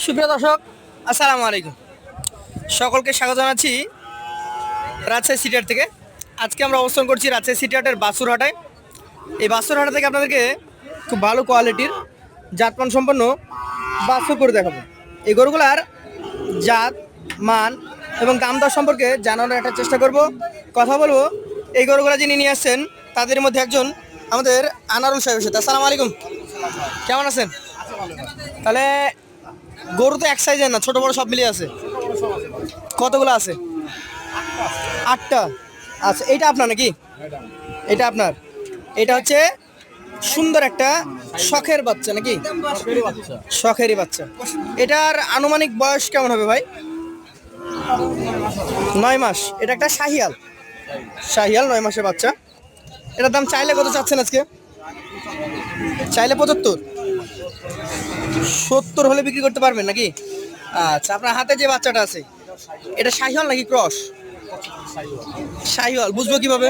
সুপ্রিয় দর্শক, আসসালামু আলাইকুম। সকলকে স্বাগত জানাচ্ছি রাজশাহী সিটিহাট থেকে। আজকে আমরা অবস্থান করছি রাজশাহী সিটিহাটের বাছুরহাটায়। এই বাছুরহাটা থেকে আপনাদেরকে খুব ভালো কোয়ালিটির জাতমান সম্পন্ন বাছুর করে দেখাবো। এই গরুগুলার জাত, মান এবং দাম দর সম্পর্কে জানানোর একটা চেষ্টা করব, কথা বলবো। এই গরুগুলা যিনি নিয়ে আসছেন তাদের মধ্যে একজন আমাদের আনারুল সাহেবের সাথে। আসসালামু আলাইকুম, কেমন আছেন? তাহলে গরু তো এক সাইজের না, ছোট বড় সব মিলিয়ে আছে। কতগুলো আছে? 8টা। আচ্ছা, এটা আপনার নাকি? এটা আপনার। এটা হচ্ছে সুন্দর একটা শখের বাচ্চা নাকি? শখেরই বাচ্চা। এটার আনুমানিক বয়স কেমন হবে ভাই? 9 মাস। এটা একটা শাহিয়াল। 9 মাসের বাচ্চা। এটার দাম চাইলে কত চাচ্ছেন আজকে? চাইলে 75 হলে বিক্রি করতে পারবেন নাকি? আচ্ছা, আপনার হাতে যে বাচ্চাটা আছে এটা শাহিওয়াল নাকি ক্রস? শাহিওয়াল। বুঝবো কিভাবে?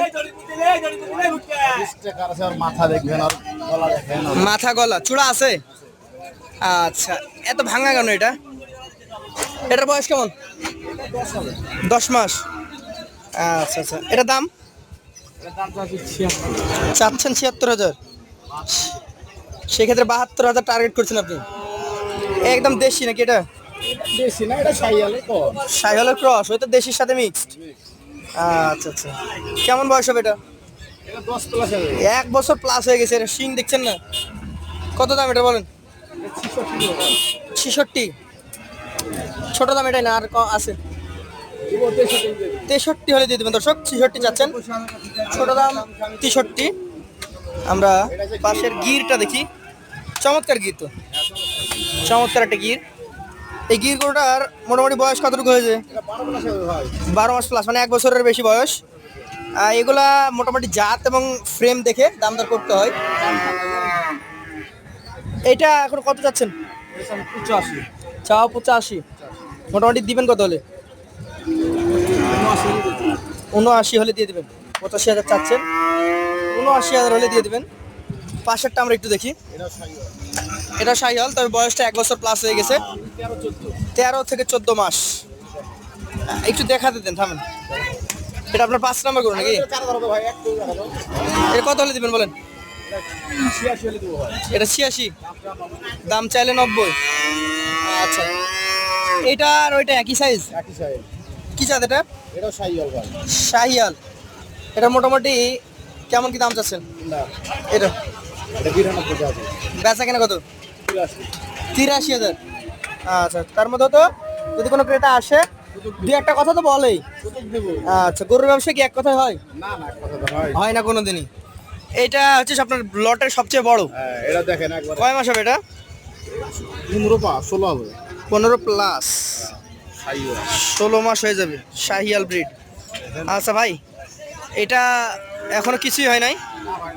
মাথা গলা চূড়া আছে। আচ্ছা, এত ভাঙা কেন এটা? এটার বয়স কেমন? 10 মাস। আচ্ছা আচ্ছা, এটার দাম চাচ্ছেন 76,000। সেক্ষেত্রে 72,000 টার্গেট করছেন আপনি। একদম দেশি নাকি এটা? দেশি না, এটা শাহিওয়ালের ক্রস, ওই তো দেশির সাথে মিক্সড। আচ্ছা আচ্ছা, কেমন বয়স হবে এটা? 1 বছর প্লাস হয়ে গেছে। এটা শিং দেখছেন না? কত দাম এটা বলেন? 66। ছোট দাম এটাই না, আর আছে? 63 হলে দিয়ে দেবেন দর্শক। 66 চাচ্ছেন, ছোট দাম 63। আমরা পাশের গিরটা দেখি। চমৎকার গির তো, চমৎকার একটা গির। এই গির গরুটার মোটামুটি বয়স কতটুকু হয়েছে? 12 মাস প্লাস, মানে 1 বছরের বেশি বয়স। এগুলা মোটামুটি জাত এবং ফ্রেম দেখে দাম দর করতে হয়। এটা এখন কত যাচ্ছেন? 85। মোটামুটি দিবেন কত হলে? 79 হলে দিয়ে দিবেন। 85,000 চাচ্ছেন, 79,000 হলে দিয়ে দিবেন। পাশেরটা আমরা একটু দেখি। এটা শাহিওয়াল, তবে বয়সটা 1 বছর প্লাস হয়ে গেছে। 13 থেকে 14 মাস। একটু দেখাতে দেন, থামেন। এটা আপনার 5 নাম্বার করুন নাকি? এটা কত হলে দিবেন বলেন? এটা 86। দাম চাইলে 90। আচ্ছা, এটা আর ওইটা একই সাইজ? কি জাত এটা? শাহিয়াল। এটা মোটামুটি কেমন কি দাম চাচ্ছেন? এটা বেচা কেনা কত? 83,000। আচ্ছা, তার মধ্যে তো যদি কোনো ক্রেতা আসে দুই একটা কথা তো বলেই। আচ্ছা, গরুর ব্যবসা কি এক কথায় হয়? হয় না কোনোদিনই। এটা হচ্ছে আপনার লটের সবচেয়ে বড়। এটা দেখেন একবার কয় মাস হবে এটা? 16 হবে। 15 প্লাস, 16 মাস হয়ে যাবে। শাহিয়াল ব্রিড। আচ্ছা ভাই, এটা এখনো কিছুই হয় নাই,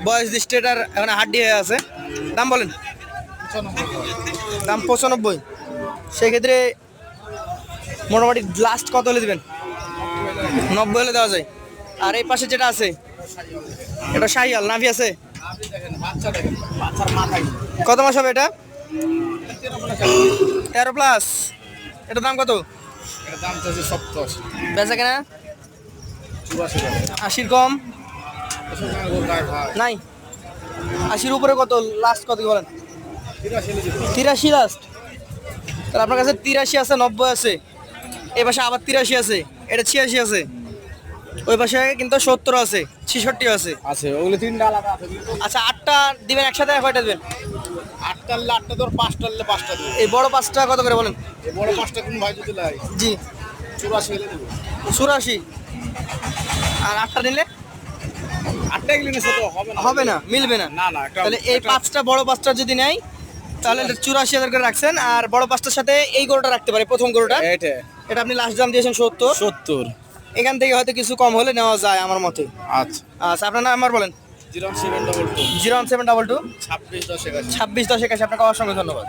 বয়স দৃষ্টি এটার এখন হাড্ডি হয়ে আছে। দাম বলেন? দাম 95। সেক্ষেত্রে মোটামুটি লাস্ট কত হলে দেবেন? 90 হলে দেওয়া যায়। আর এই পাশে যেটা আছে এটা শাহিয়াল, নাভি আছে? কত মাস হবে এটা? 13 প্লাস। এটার দাম কত? বেচা কেনা 80 কম নাই? 80 উপরে কত লাস্ট? কত বলেন? 83 লাস্ট। তাহলে আপনার কাছে 83 আছে, 90 আছে, এই পাশে আবার 83 আছে, এটা 86 আছে, ওই পাশে কিন্তু 70 আছে, 66 আছে। ওগুলো 3টা আলাদা আছে। আচ্ছা, 8টা দিবেন একসাথে? কয়টা দেবেন? 8টা 8টা ধর, 5টা 5টা দেবো। এই বড় 5টা কত করে বলেন? এই বড় 5টা কোন ভাই যদি লাই? জি, 84 হলে দেবো। 84। আর 8টা নিলে? 8টা গেলে নিছে তো হবে না, মিলবে না। না। তাহলে এই 5টা বড় 5টা যদি নেয় তাহলে 84,000 করে রাখছেন। আর বড় 5টার সাথে এই গরুটা রাখতে পারে, প্রথম গরুটা। এটা আপনি লাস্ট দাম দিয়েছেন 70। এখান থেকে হয়তো কিছু কম হলে নেওয়া যায় আমার মতে। আচ্ছা, আচ্ছা, আপনার নাম্বার বলেন? 0722 0722 26 10 81। 26 10 81। আপনাকে অসংখ্য ধন্যবাদ।